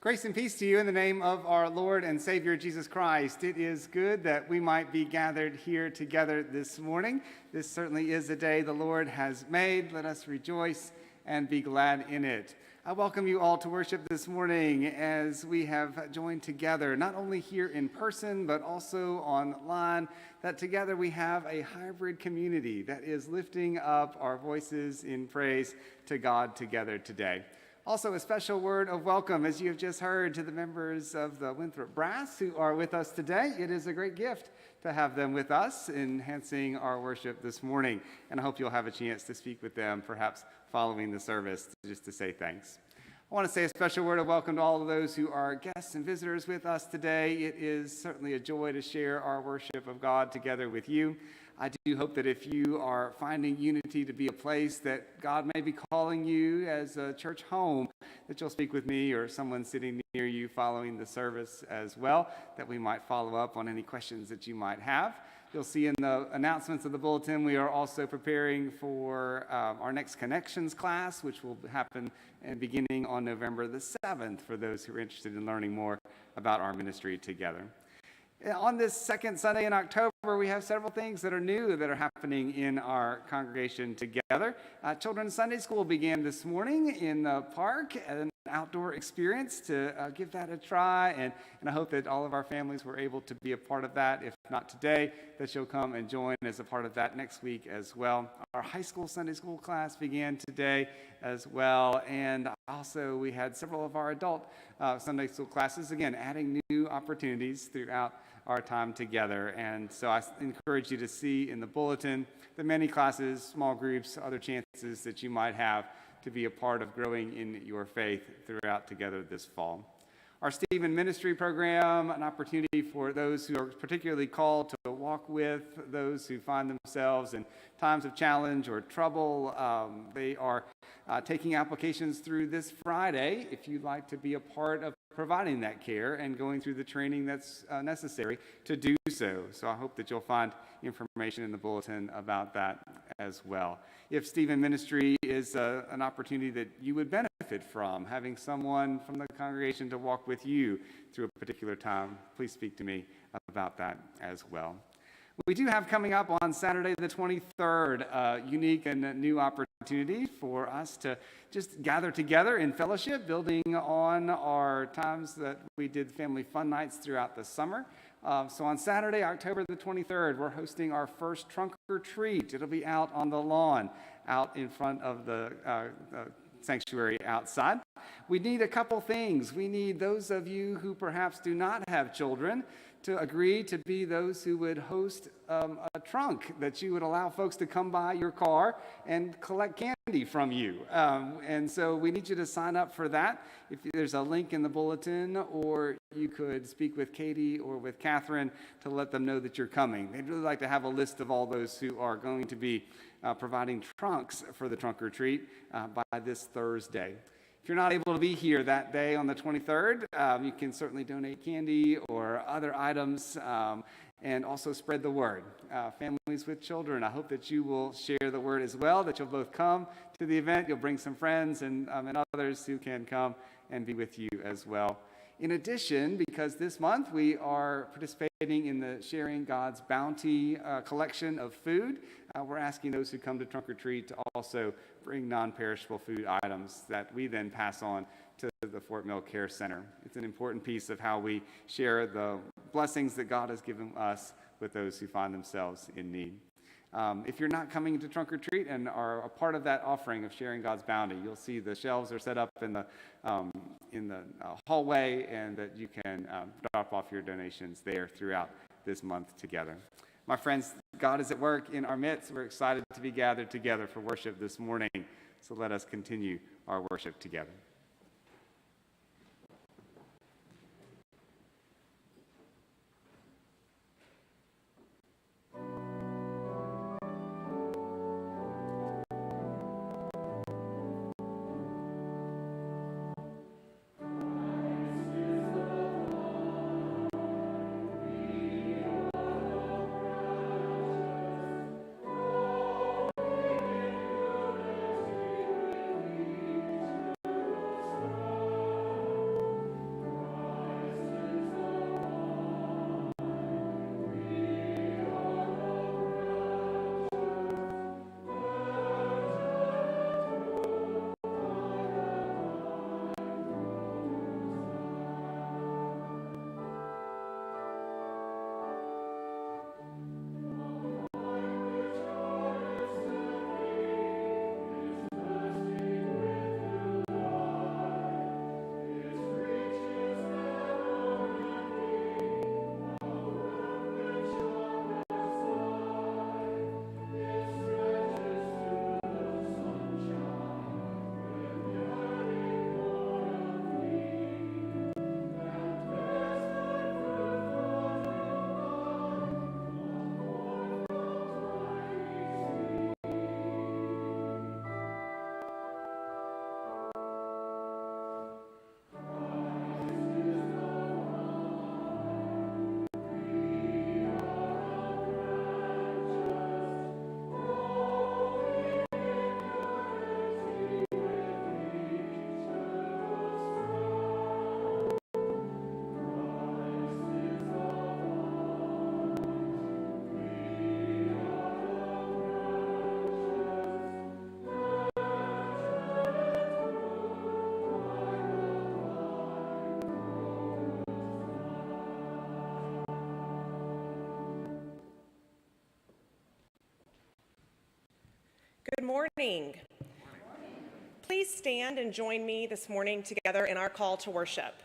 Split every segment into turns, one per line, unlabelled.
Grace and peace to you in the name of our Lord and Savior Jesus Christ. It is good that we might be gathered here together this morning. This certainly is a day the Lord has made. Let us rejoice and be glad in it. I welcome you all to worship this morning as we have joined together, not only here in person, but also online, that together we have a hybrid community that is lifting up our voices in praise to God together today. Also, a special word of welcome, as you have just heard, to the members of the Winthrop Brass who are with us today. It is a great gift to have them with us, enhancing our worship this morning. And I hope you'll have a chance to speak with them, perhaps following the service, just to say thanks. I want to say a special word of welcome to all of those who are guests and visitors with us today. It is certainly a joy to share our worship of God together with you. I do hope that if you are finding Unity to be a place that God may be calling you as a church home, that you'll speak with me or someone sitting near you following the service as well, that we might follow up on any questions that you might have. You'll see in the announcements of the bulletin, we are also preparing for our next Connections class, which will happen beginning on November the 7th for those who are interested in learning more about our ministry together. On this second Sunday in October, we have several things that are new that are happening in our congregation together. Children's Sunday School began this morning in the park, an outdoor experience to give that a try, and I hope that all of our families were able to be a part of that. If not today, that you'll come and join as a part of that next week as well. Our high school Sunday school class began today as well, and also we had several of our adult Sunday school classes, again, adding new opportunities throughout our time together. And so I encourage you to see in the bulletin the many classes, small groups, other chances that you might have to be a part of growing in your faith throughout together this fall. Our Stephen Ministry Program, an opportunity for those who are particularly called to walk with those who find themselves in times of challenge or trouble. They are taking applications through this Friday if you'd like to be a part of providing that care and going through the training that's necessary to do so. So I hope that you'll find information in the bulletin about that as well. If Stephen Ministry is an opportunity that you would benefit from, having someone from the congregation to walk with you through a particular time, please speak to me about that as well. We do have coming up on Saturday the 23rd a unique and new opportunity for us to just gather together in fellowship, building on our times that we did family fun nights throughout the summer. So on Saturday, October the 23rd, we're hosting our first trunk or treat. It'll be out on the lawn, out in front of the sanctuary outside. We need a couple things. We need those of you who perhaps do not have children to agree to be those who would host a trunk, that you would allow folks to come by your car and collect candy from you. And so we need you to sign up for that. If there's a link in the bulletin, or you could speak with Katie or with Catherine to let them know that you're coming. They'd really like to have a list of all those who are going to be providing trunks for the trunk or treat by this Thursday. If you're not able to be here that day on the 23rd, you can certainly donate candy or other items and also spread the word. Families with children, I hope that you will share the word as well, that you'll both come to the event. You'll bring some friends and others who can come and be with you as well. In addition, because this month we are participating in the Sharing God's Bounty collection of food, we're asking those who come to Trunk or Treat to also bring non-perishable food items that we then pass on to the Fort Mill Care Center. It's an important piece of how we share the blessings that God has given us with those who find themselves in need. If you're not coming to Trunk or Treat and are a part of that offering of Sharing God's Bounty, you'll see the shelves are set up in the hallway, and that you can drop off your donations there throughout this month together. My friends, God is at work in our midst. We're excited to be gathered together for worship this morning. So let us continue our worship together.
morning. Please stand and join me this morning together in our call to worship.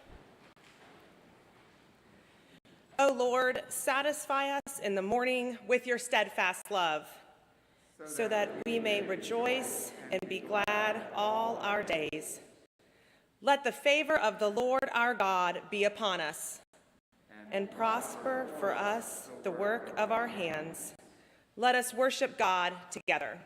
O Lord, satisfy us in the morning with your steadfast love, so that we may rejoice and be glad all our days. Let the favor of the Lord our God be upon us, and prosper for us the work of our hands. Let us worship God together.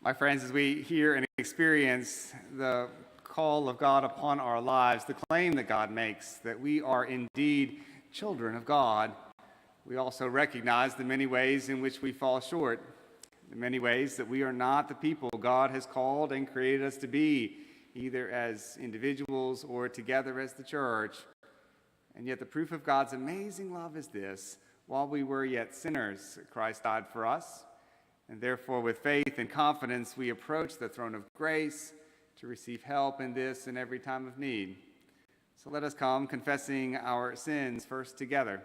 My friends, as we hear and experience the call of God upon our lives, the claim that God makes that we are indeed children of God, we also recognize the many ways in which we fall short, the many ways that we are not the people God has called and created us to be, either as individuals or together as the church. And yet the proof of God's amazing love is this: while we were yet sinners, Christ died for us. And therefore, with faith and confidence, we approach the throne of grace to receive help in this and every time of need. So let us come confessing our sins first together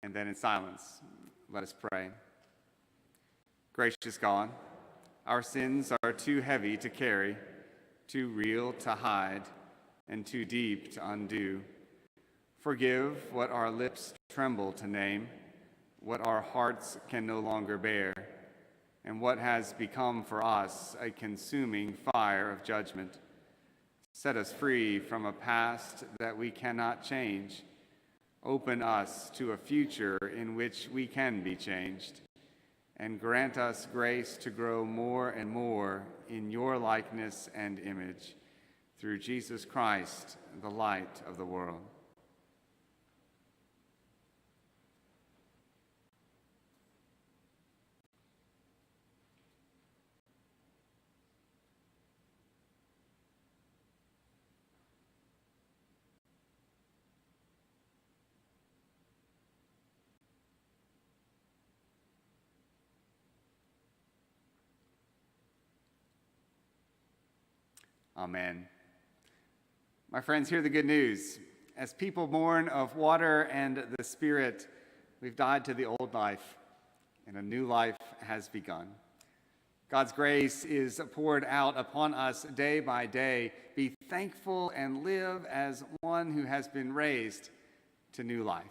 and then in silence. Let us pray. Gracious God, our sins are too heavy to carry, too real to hide, and too deep to undo. Forgive what our lips tremble to name, what our hearts can no longer bear, and what has become for us a consuming fire of judgment. Set us free from a past that we cannot change. Open us to a future in which we can be changed. And grant us grace to grow more and more in your likeness and image. Through Jesus Christ, the light of the world. Amen. My friends, hear the good news. As people born of water and the Spirit, we've died to the old life, and a new life has begun. God's grace is poured out upon us day by day. Be thankful and live as one who has been raised to new life.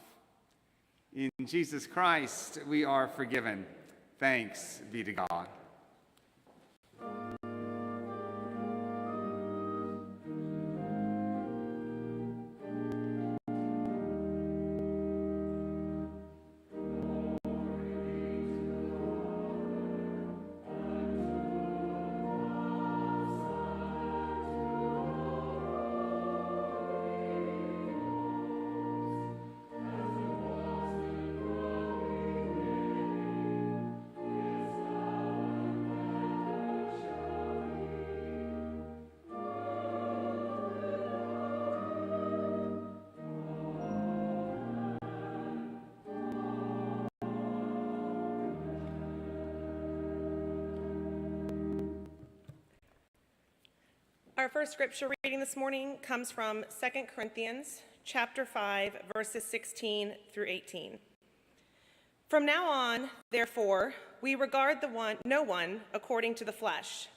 In Jesus Christ, we are forgiven. Thanks be to God.
Our first scripture reading this morning comes from 2 Corinthians chapter 5, verses 16 through 18. From now on, therefore, we regard no one according to the flesh.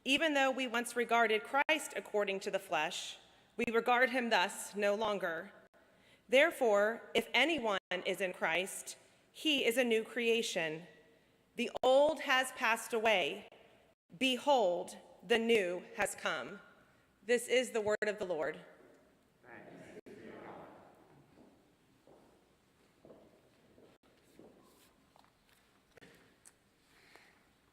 Even though we once regarded Christ according to the flesh, we regard him thus no longer. Therefore, if anyone is in Christ, he is a new creation. The old has passed away. Behold, the new has come. This is the word of the Lord.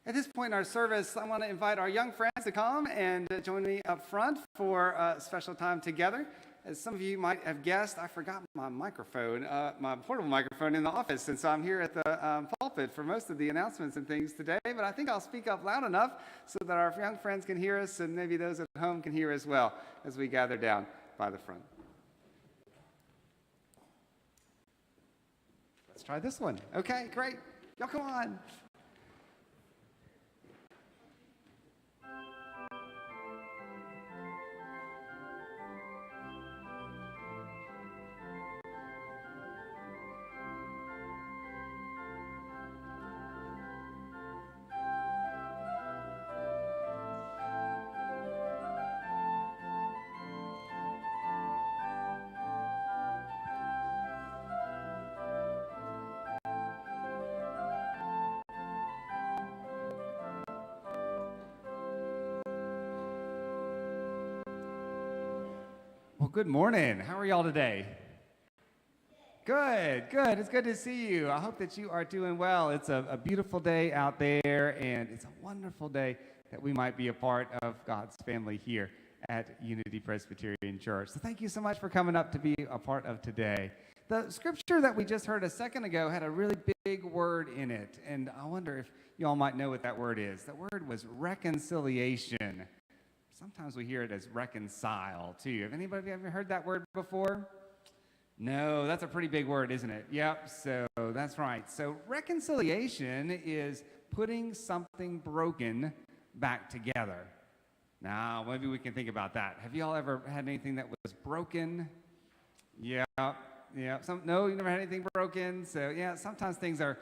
At this point in our service, I want to invite our young friends to come and join me up front for a special time together. As some of you might have guessed, I forgot my microphone, my portable microphone in the office, and so I'm here at the pulpit for most of the announcements and things today, but I think I'll speak up loud enough so that our young friends can hear us and maybe those at home can hear as well as we gather down by the front. Let's try this one. Okay, great. Y'all come on. Well, good morning. How are y'all today? Good, good. It's good to see you. I hope that you are doing well. It's a beautiful day out there, and it's a wonderful day that we might be a part of God's family here at Unity Presbyterian Church. So thank you so much for coming up to be a part of today. The scripture that we just heard a second ago had a really big word in it, and I wonder if you all might know what that word is. That word was reconciliation. Sometimes we hear it as reconcile, too. Have anybody ever heard that word before? No, that's a pretty big word, isn't it? Yep, so that's right. So reconciliation is putting something broken back together. Now, maybe we can think about that. Have you all ever had anything that was broken? Yeah. No, you never had anything broken? So, yeah, sometimes things are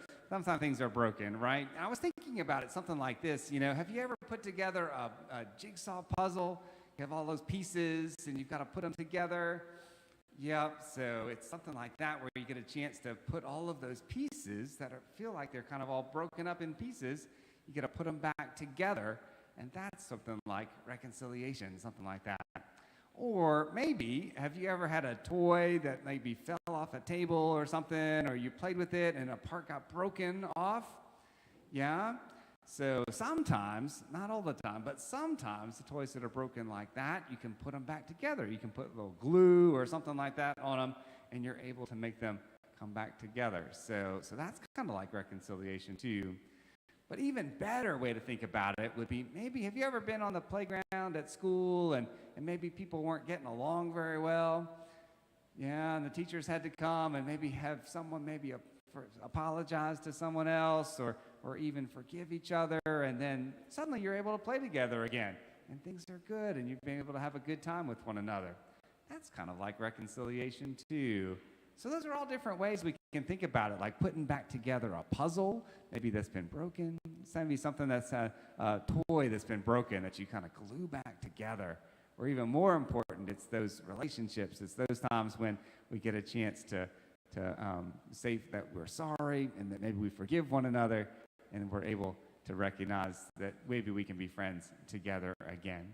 broken, right? And I was thinking about it, something like this. You know, have you ever put together a jigsaw puzzle? You have all those pieces, and you've got to put them together. Yep, so it's something like that where you get a chance to put all of those pieces that feel like they're kind of all broken up in pieces. You get to put them back together, and that's something like reconciliation, something like that. Or maybe, have you ever had a toy that maybe fell off a table or something, or you played with it and a part got broken off? Yeah? So sometimes, not all the time, but sometimes the toys that are broken like that, you can put them back together. You can put a little glue or something like that on them, and you're able to make them come back together. So that's kind of like reconciliation too. But even better way to think about it would be maybe, have you ever been on the playground at school and maybe people weren't getting along very well? Yeah, and the teachers had to come and maybe have someone apologize to someone else or even forgive each other, and then suddenly you're able to play together again, and things are good, and you've been able to have a good time with one another. That's kind of like reconciliation too. So those are all different ways we can think about it, like putting back together a puzzle, maybe that's been broken, maybe something that's a toy that's been broken that you kind of glue back together. Or even more important, it's those relationships. It's those times when we get a chance to say that we're sorry and that maybe we forgive one another, and we're able to recognize that maybe we can be friends together again.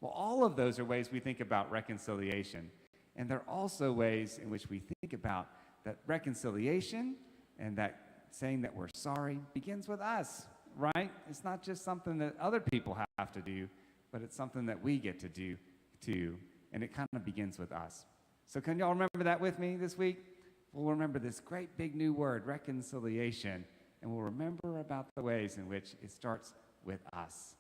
Well, all of those are ways we think about reconciliation. And there are also ways in which we think about that reconciliation and that saying that we're sorry begins with us, right? It's not just something that other people have to do, but it's something that we get to do too. And it kind of begins with us. So can y'all remember that with me this week? We'll remember this great big new word, reconciliation, and we'll remember about the ways in which it starts with us.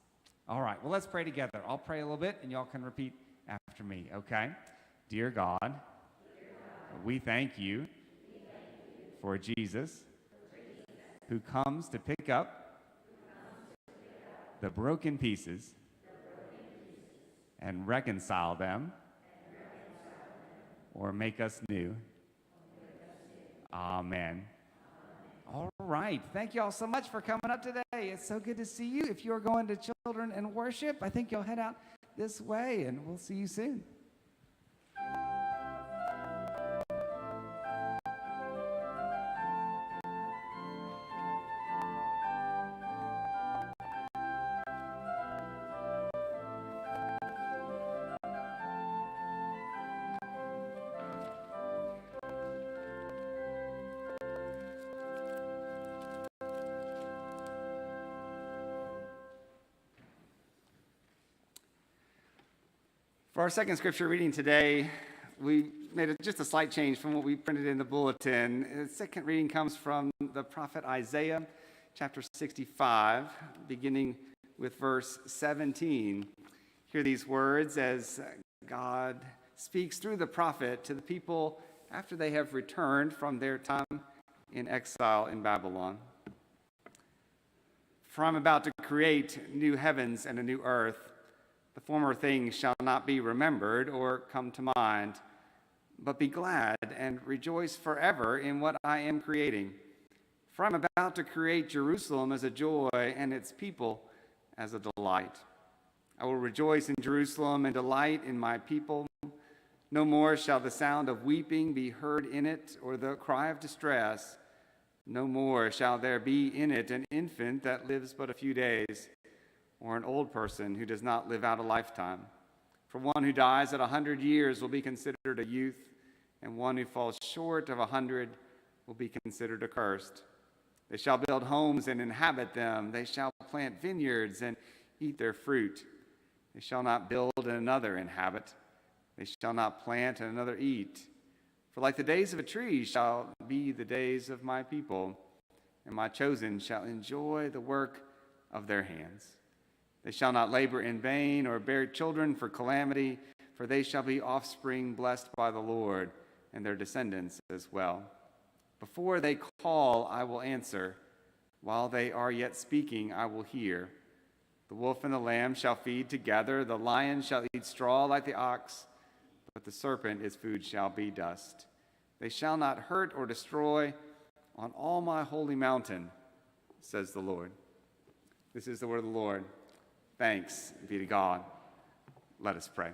All right, well, let's pray together. I'll pray a little bit, and y'all can repeat after me, okay? Dear God, we thank you for Jesus, who comes to pick up the broken pieces and reconcile them or make us new. Amen. All right. Thank you all so much for coming up today. It's so good to see you. If you're going to Children and Worship, I think you'll head out this way, and we'll see you soon. For our second scripture reading today, we made just a slight change from what we printed in the bulletin. The second reading comes from the prophet Isaiah, chapter 65, beginning with verse 17. Hear these words as God speaks through the prophet to the people after they have returned from their time in exile in Babylon. For I'm about to create new heavens and a new earth. The former things shall not be remembered or come to mind, but be glad and rejoice forever in what I am creating. For I'm about to create Jerusalem as a joy and its people as a delight. I will rejoice in Jerusalem and delight in my people. No more shall the sound of weeping be heard in it, or the cry of distress. No more shall there be in it an infant that lives but a few days, or an old person who does not live out a lifetime. For one who dies at 100 years will be considered a youth, and one who falls short of 100 will be considered accursed. They shall build homes and inhabit them. They shall plant vineyards and eat their fruit. They shall not build and another inhabit. They shall not plant and another eat. For like the days of a tree shall be the days of my people, and my chosen shall enjoy the work of their hands. They shall not labor in vain or bear children for calamity, for they shall be offspring blessed by the Lord, and their descendants as well. Before they call, I will answer. While they are yet speaking, I will hear. The wolf and the lamb shall feed together. The lion shall eat straw like the ox, but the serpent its food shall be dust. They shall not hurt or destroy on all my holy mountain, says the Lord. This is the word of the Lord. Thanks be to God. Let us pray.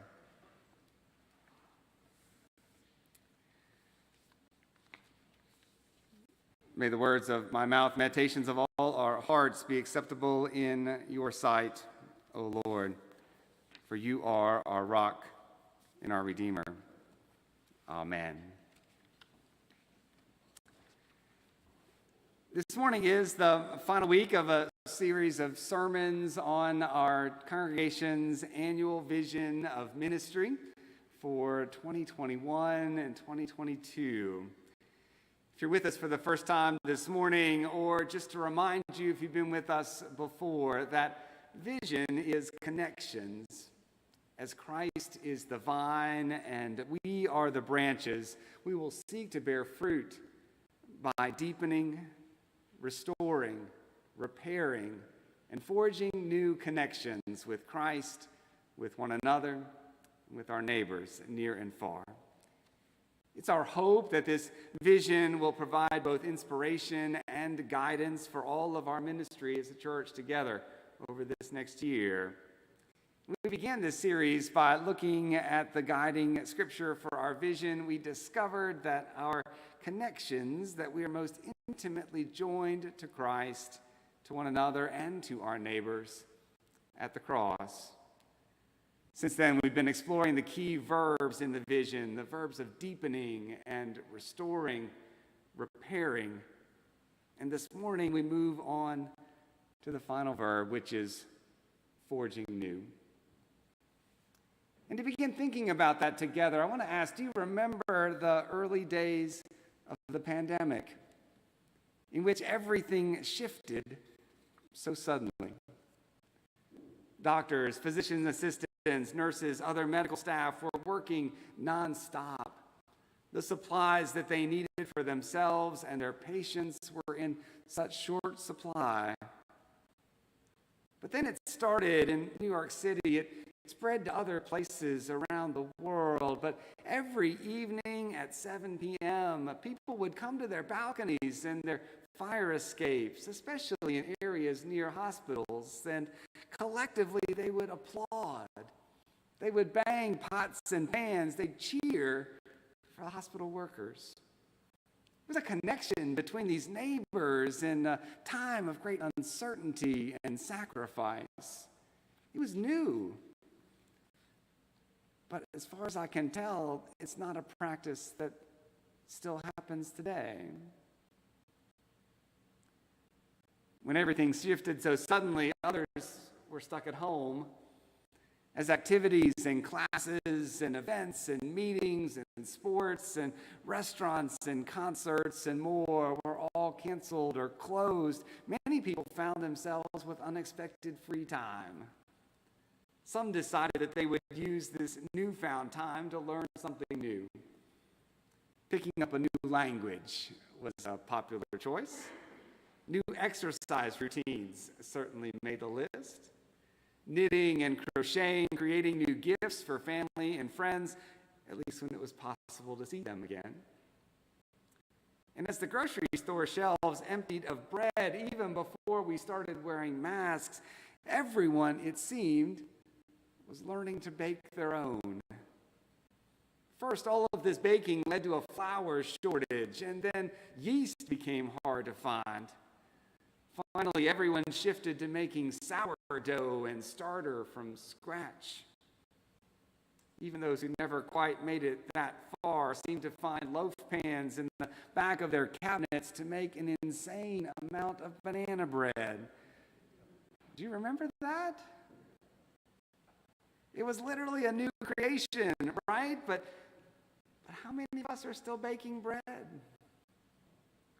May the words of my mouth, meditations of all our hearts be acceptable in your sight, O Lord, for you are our rock and our Redeemer. Amen. This morning is the final week of a series of sermons on our congregation's annual vision of ministry for 2021 and 2022. If you're with us for the first time this morning, or just to remind you if you've been with us before, that vision is connections. As Christ is the vine and we are the branches, we will seek to bear fruit by deepening, restoring, repairing, and forging new connections with Christ, with one another, with our neighbors near and far. It's our hope that this vision will provide both inspiration and guidance for all of our ministry as a church together over this next year. We've began this series by looking at the guiding scripture for our vision. We discovered that our connections, that we are most intimately joined to Christ, to one another, and to our neighbors at the cross. Since then, we've been exploring the key verbs in the vision, the verbs of deepening and restoring, repairing. And this morning, we move on to the final verb, which is forging new. And to begin thinking about that together, I want to ask, do you remember the early days of the pandemic in which everything shifted so suddenly? Doctors, physician assistants, nurses, other medical staff were working nonstop. The supplies that they needed for themselves and their patients were in such short supply. But then it started in New York City. It spread to other places around the world. But every evening at 7 p.m., people would come to their balconies and their fire escapes, especially in areas near hospitals, and collectively they would applaud. They would bang pots and pans. They'd cheer for hospital workers. There was a connection between these neighbors in a time of great uncertainty and sacrifice. It was new. But as far as I can tell, it's not a practice that still happens today. When everything shifted so suddenly, others were stuck at home as activities and classes and events and meetings and sports and restaurants and concerts and more were all canceled or closed. Many people found themselves with unexpected free time. Some decided that they would use this newfound time to learn something new. Picking up a new language was a popular choice. New exercise routines certainly made the list. Knitting and crocheting, creating new gifts for family and friends, at least when it was possible to see them again. And as the grocery store shelves emptied of bread, even before we started wearing masks, everyone, it seemed, was learning to bake their own. First, all of this baking led to a flour shortage, and then yeast became hard to find. Finally, everyone shifted to making sourdough and starter from scratch. Even those who never quite made it that far seemed to find loaf pans in the back of their cabinets to make an insane amount of banana bread. Do you remember that? It was literally a new creation, right? But how many of us are still baking bread?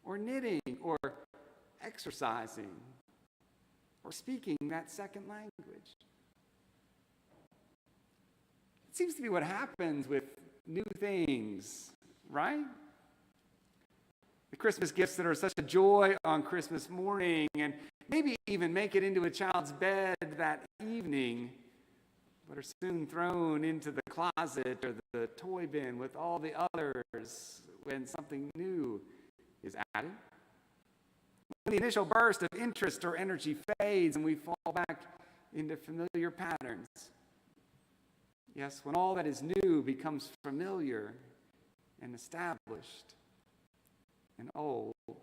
Or knitting? Or exercising, or speaking that second language? It seems to be what happens with new things, right? The Christmas gifts that are such a joy on Christmas morning and maybe even make it into a child's bed that evening, but are soon thrown into the closet or the toy bin with all the others when something new is added. When the initial burst of interest or energy fades and we fall back into familiar patterns. Yes, when all that is new becomes familiar and established and old. It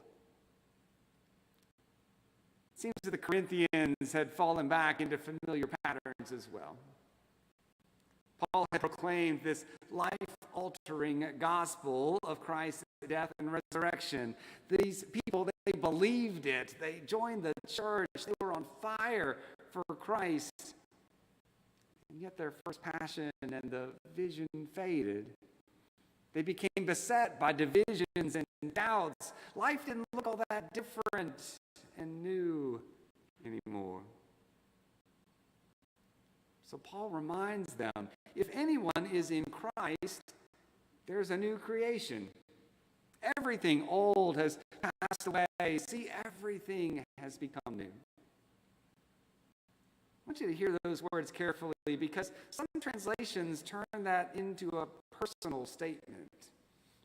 seems that the Corinthians had fallen back into familiar patterns as well. Paul had proclaimed this life-altering gospel of Christ's death and resurrection. These people, they believed it. They joined the church. They were on fire for Christ. And yet their first passion and the vision faded. They became beset by divisions and doubts. Life didn't look all that different and new anymore. So Paul reminds them, if anyone is in Christ, there's a new creation. Everything old has passed away. See, everything has become new. I want you to hear those words carefully because some translations turn that into a personal statement.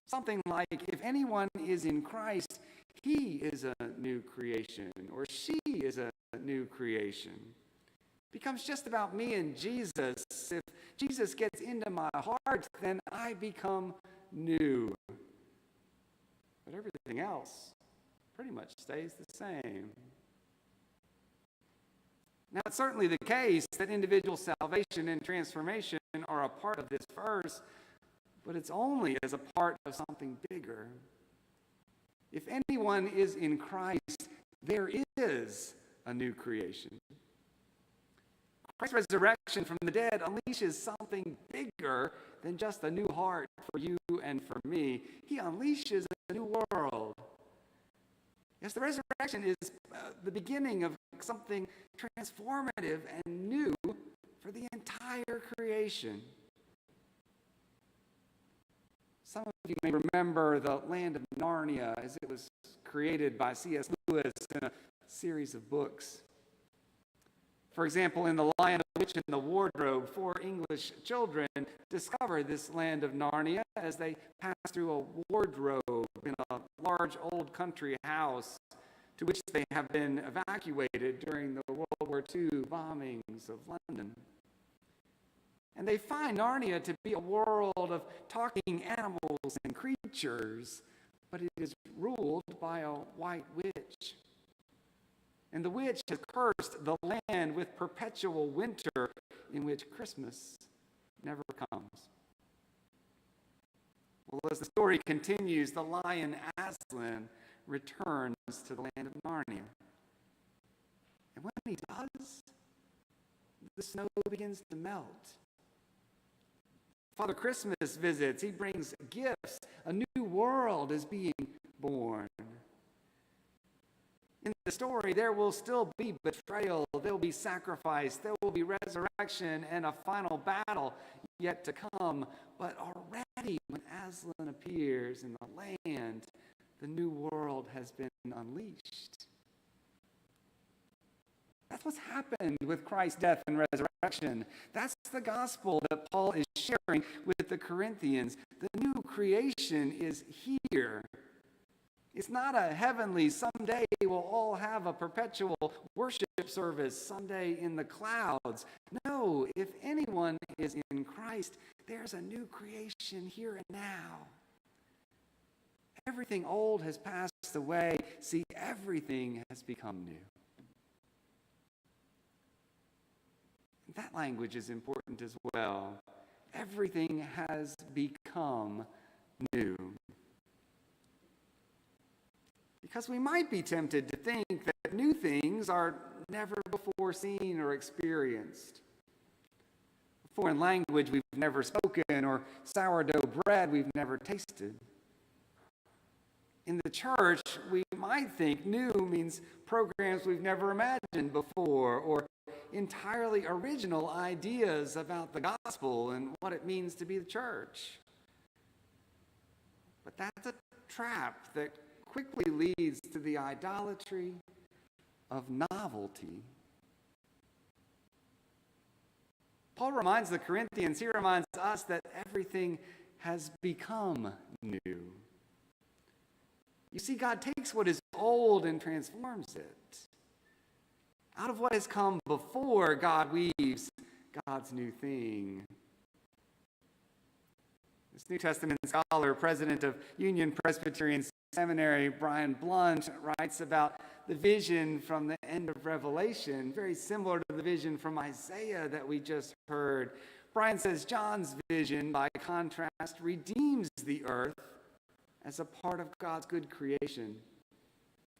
Something like, if anyone is in Christ, he is a new creation, or she is a new creation. becomes just about me and Jesus. If Jesus gets into my heart, then I become new. But everything else pretty much stays the same. Now, it's certainly the case that individual salvation and transformation are a part of this verse, but it's only as a part of something bigger. If anyone is in Christ, there is a new creation. Christ's resurrection from the dead unleashes something bigger than just a new heart for you and for me. He unleashes a new world. Yes, the resurrection is the beginning of something transformative and new for the entire creation. Some of you may remember the Land of Narnia as it was created by C.S. Lewis in a series of books. For example, in The Lion, the Witch, and the Wardrobe, 4 English children discover this land of Narnia as they pass through a wardrobe in a large old country house to which they have been evacuated during the World War II bombings of London. And they find Narnia to be a world of talking animals and creatures, but it is ruled by a white witch. And the witch has cursed the land with perpetual winter in which Christmas never comes. Well, as the story continues, the lion Aslan returns to the land of Narnia. And when he does, the snow begins to melt. Father Christmas visits. He brings gifts. A new world is being born. In the story, there will still be betrayal, there will be sacrifice, there will be resurrection, and a final battle yet to come. But already, when Aslan appears in the land, the new world has been unleashed. That's what's happened with Christ's death and resurrection. That's the gospel that Paul is sharing with the Corinthians. The new creation is here. It's not a heavenly, someday we'll all have a perpetual worship service someday in the clouds. No, if anyone is in Christ, there's a new creation here and now. Everything old has passed away. See, everything has become new. That language is important as well. Everything has become new. Because we might be tempted to think that new things are never before seen or experienced. Foreign language we've never spoken, or sourdough bread we've never tasted. In the church, we might think new means programs we've never imagined before, or entirely original ideas about the gospel and what it means to be the church. But that's a trap that quickly leads to the idolatry of novelty. Paul reminds the Corinthians, he reminds us that everything has become new. You see, God takes what is old and transforms it. Out of what has come before, God weaves God's new thing. This New Testament scholar, president of Union Presbyterian Seminary, Brian Blunt, writes about the vision from the end of Revelation, very similar to the vision from Isaiah that we just heard. Brian says John's vision, by contrast, redeems the earth as a part of God's good creation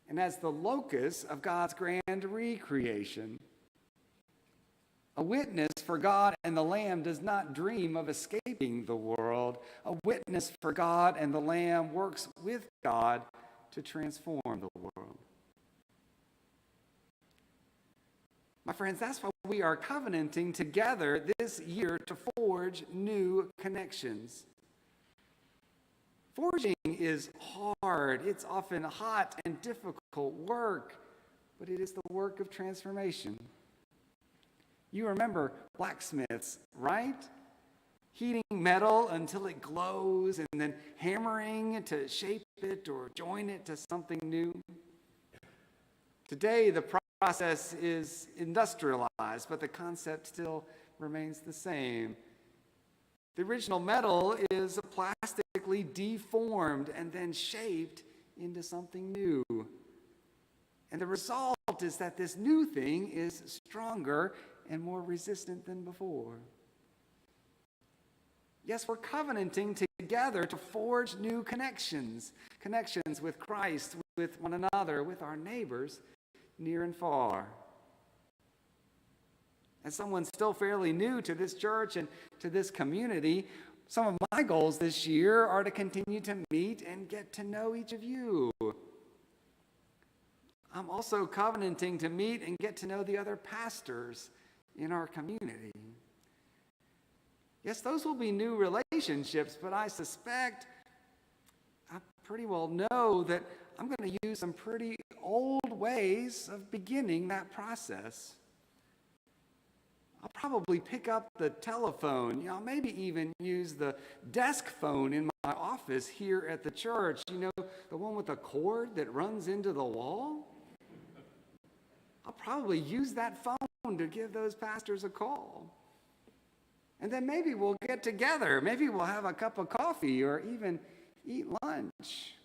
and as the locus of God's grand recreation. A witness for God and the Lamb does not dream of escaping the world. A witness for God and the Lamb works with God to transform the world. My friends, that's why we are covenanting together this year to forge new connections. Forging is hard. It's often hot and difficult work, but it is the work of transformation. You remember blacksmiths, right? Heating metal until it glows and then hammering to shape it or join it to something new. Today, the process is industrialized, but the concept still remains the same. The original metal is plastically deformed and then shaped into something new. And the result is that this new thing is stronger and more resistant than before. Yes, we're covenanting together to forge new connections with Christ, with one another, with our neighbors, near and far. As someone still fairly new to this church and to this community, some of my goals this year are to continue to meet and get to know each of you. I'm also covenanting to meet and get to know the other pastors in our community. Yes, those will be new relationships, but I suspect, I pretty well know that I'm going to use some pretty old ways of beginning that process. I'll probably pick up the telephone, maybe even use the desk phone in my office here at the church, the one with the cord that runs into the wall. I'll probably use that phone to give those pastors a call. And then maybe we'll get together. Maybe we'll have a cup of coffee or even eat lunch.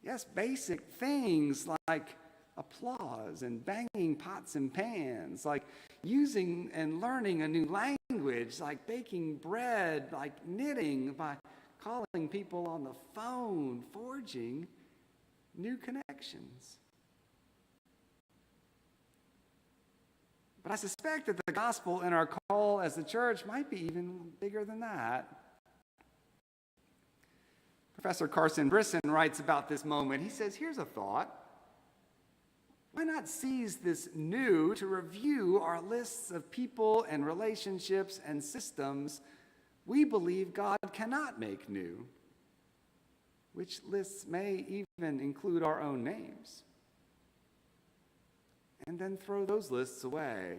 Yes, basic things like applause and banging pots and pans, like using and learning a new language, like baking bread, like knitting, by calling people on the phone, forging new connections. But I suspect that the gospel and our call as the church might be even bigger than that. Professor Carson Brisson writes about this moment. He says, here's a thought. Why not seize this new to review our lists of people and relationships and systems we believe God cannot make new, which lists may even include our own names, and then throw those lists away?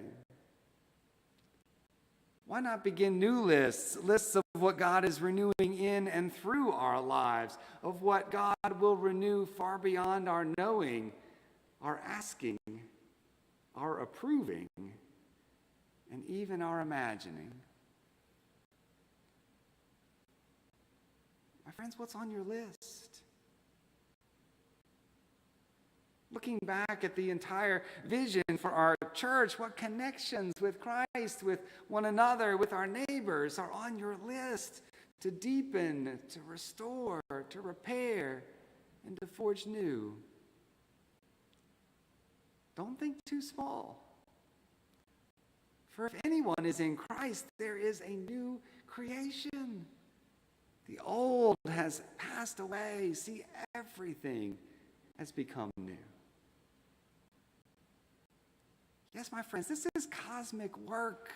Why not begin new lists of what God is renewing in and through our lives, of what God will renew far beyond our knowing, our asking, our approving, and even our imagining? My friends, what's on your list? Looking back at the entire vision for our church, what connections with Christ, with one another, with our neighbors are on your list to deepen, to restore, to repair, and to forge new? Don't think too small. For if anyone is in Christ, there is a new creation. The old has passed away. See, everything has become new. Yes, my friends, this is cosmic work.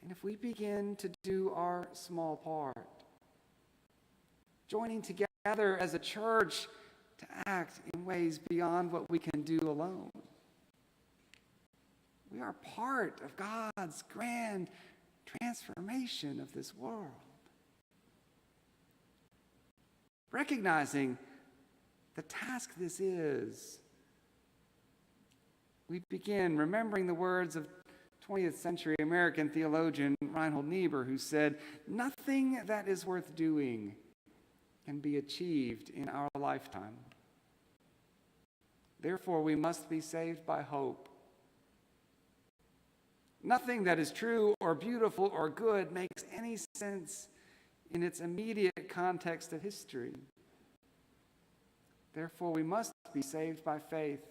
And if we begin to do our small part, joining together as a church to act in ways beyond what we can do alone, we are part of God's grand transformation of this world. Recognizing the task this is, we begin remembering the words of 20th century American theologian Reinhold Niebuhr, who said, "Nothing that is worth doing can be achieved in our lifetime. Therefore, we must be saved by hope. Nothing that is true or beautiful or good makes any sense in its immediate context of history. Therefore, we must be saved by faith.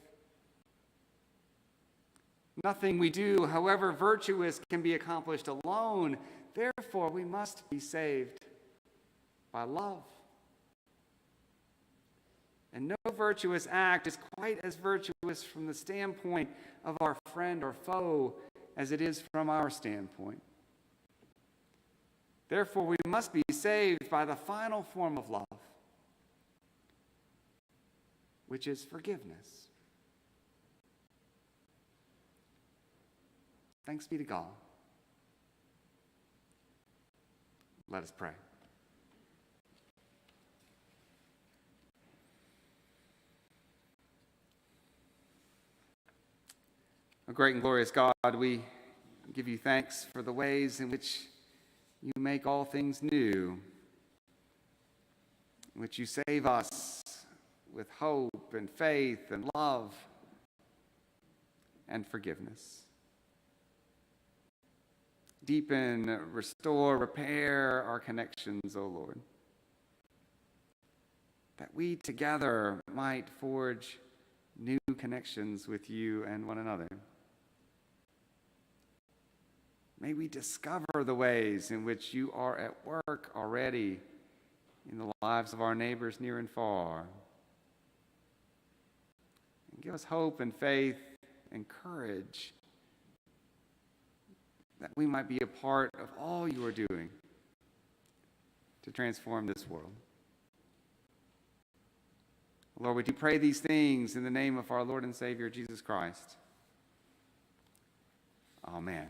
Nothing we do, however virtuous, can be accomplished alone. Therefore, we must be saved by love. And no virtuous act is quite as virtuous from the standpoint of our friend or foe as it is from our standpoint. Therefore, we must be saved by the final form of love, which is forgiveness. Thanks be to God. Let us pray. O great and glorious God, we give you thanks for the ways in which you make all things new, in which you save us with hope and faith and love and forgiveness. Deepen, restore, repair our connections, O Lord, that we together might forge new connections with you and one another. May we discover the ways in which you are at work already in the lives of our neighbors near and far. And give us hope and faith and courage that we might be a part of all you are doing to transform this world. Lord, we do pray these things in the name of our Lord and Savior, Jesus Christ. Amen.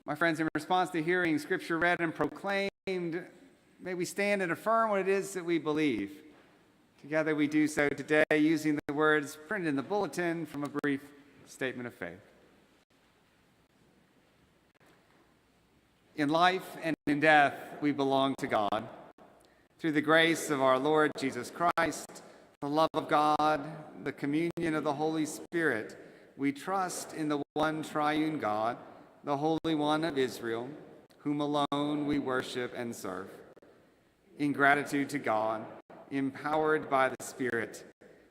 My friends, in response to hearing Scripture read and proclaimed, may we stand and affirm what it is that we believe. Together we do so today using the words printed in the bulletin from a brief statement of faith. In life and in death, we belong to God. Through the grace of our Lord Jesus Christ, the love of God, the communion of the Holy Spirit, we trust in the one triune God, the Holy One of Israel, whom alone we worship and serve. In gratitude to God, empowered by the Spirit,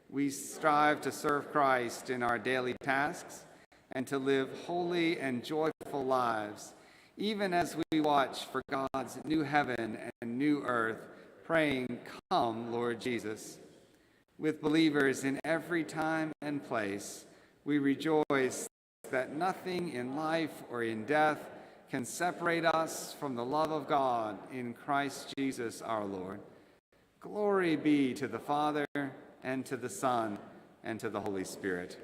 we strive to serve Christ in our daily tasks and to live holy and joyful lives, even as we watch for God's new heaven and new earth, praying, "Come, Lord Jesus." With believers in every time and place, we rejoice that nothing in life or in death can separate us from the love of God in Christ Jesus our Lord. Glory be to the Father, and to the Son, and to the Holy Spirit.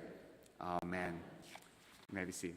Amen. You may be seated.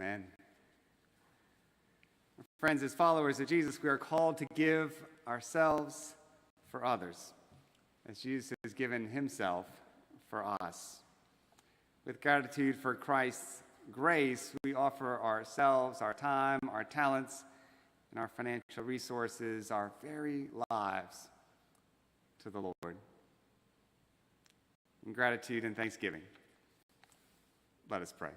Amen. Friends, as followers of Jesus, we are called to give ourselves for others, as Jesus has given himself for us. With gratitude for Christ's grace, we offer ourselves, our time, our talents, and our financial resources, our very lives to the Lord. In gratitude and thanksgiving, let us pray.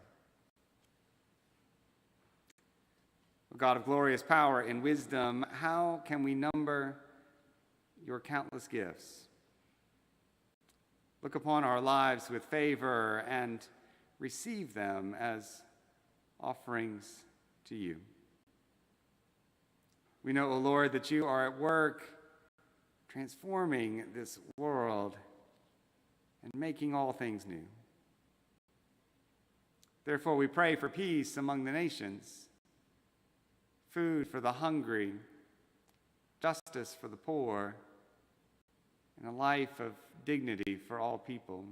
O God of glorious power and wisdom, how can we number your countless gifts? Look upon our lives with favor and receive them as offerings to you. We know, O Lord, that you are at work transforming this world and making all things new. Therefore, we pray for peace among the nations, food for the hungry, justice for the poor, and a life of dignity for all people.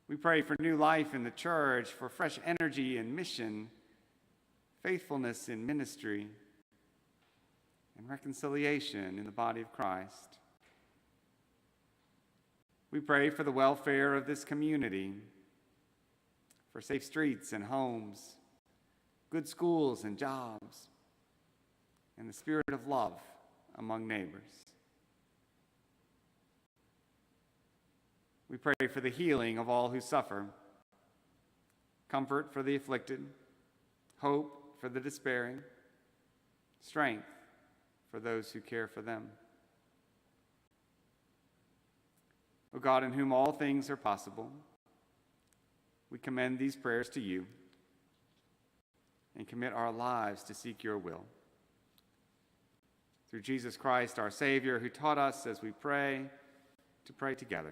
We pray for new life in the church, for fresh energy in mission, faithfulness in ministry, and reconciliation in the body of Christ. We pray for the welfare of this community, for safe streets and homes, good schools and jobs, and the spirit of love among neighbors. We pray for the healing of all who suffer, comfort for the afflicted, hope for the despairing, strength for those who care for them. O God, in whom all things are possible, we commend these prayers to you and commit our lives to seek your will. Through Jesus Christ, our Savior, who taught us as we pray to pray together.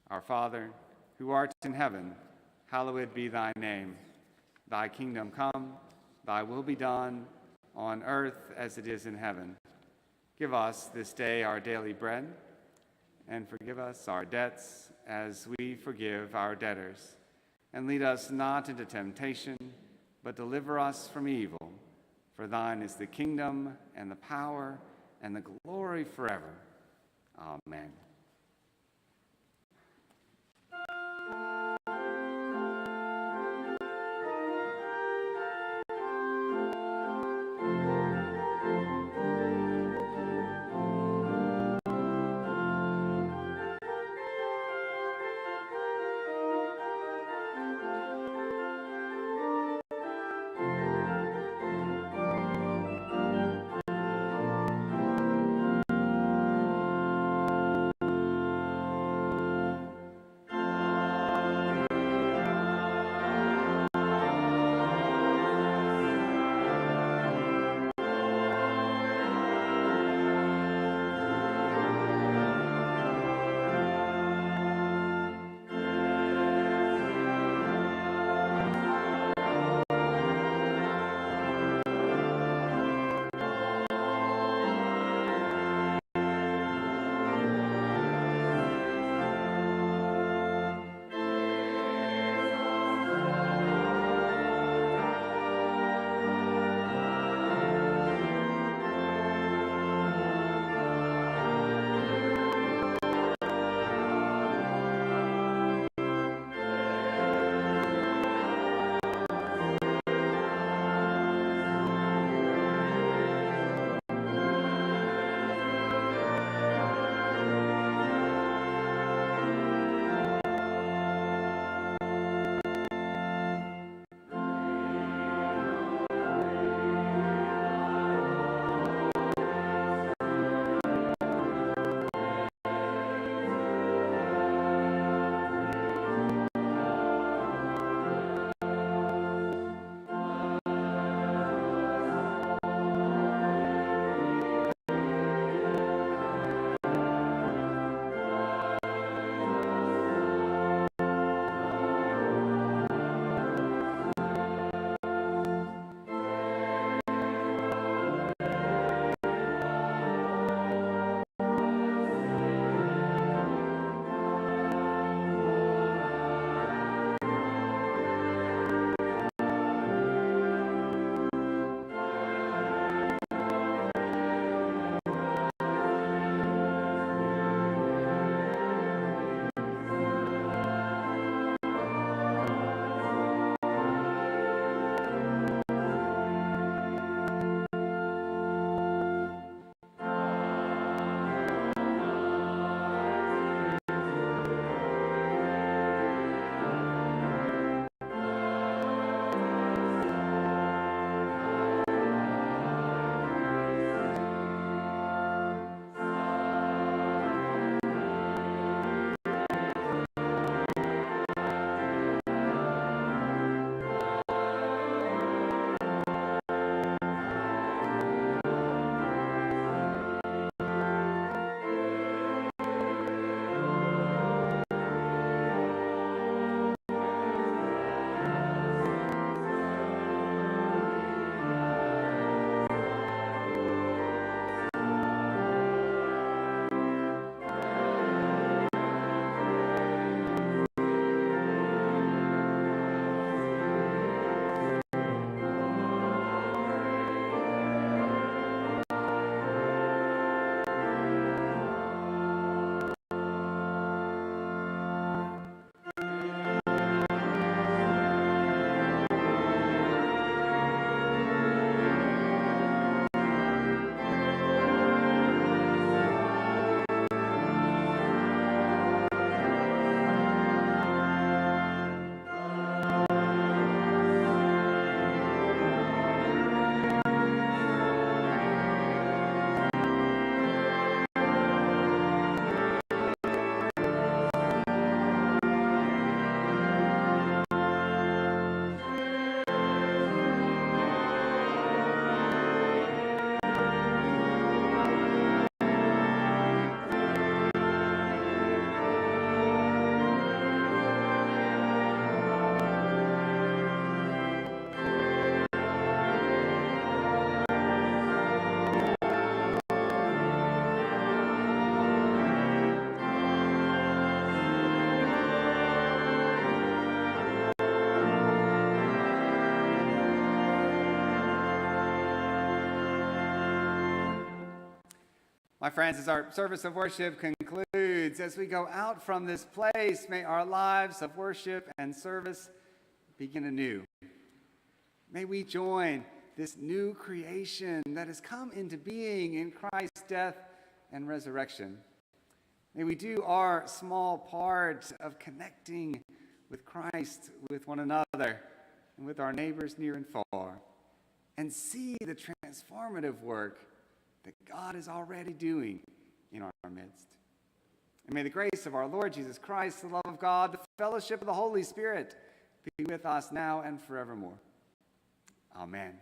Our Father, who art in heaven, hallowed be thy name. Thy kingdom come, thy will be done, on earth as it is in heaven. Give us this day our daily bread, and forgive us our debts as we forgive our debtors. And lead us not into temptation, but deliver us from evil. For thine is the kingdom, and the power, and the glory forever. Amen. My friends, as our service of worship concludes, as we go out from this place, may our lives of worship and service begin anew. May we join this new creation that has come into being in Christ's death and resurrection. May we do our small part of connecting with Christ, with one another, and with our neighbors near and far, and see the transformative work that God is already doing in our midst. And may the grace of our Lord Jesus Christ, the love of God, the fellowship of the Holy Spirit be with us now and forevermore. Amen.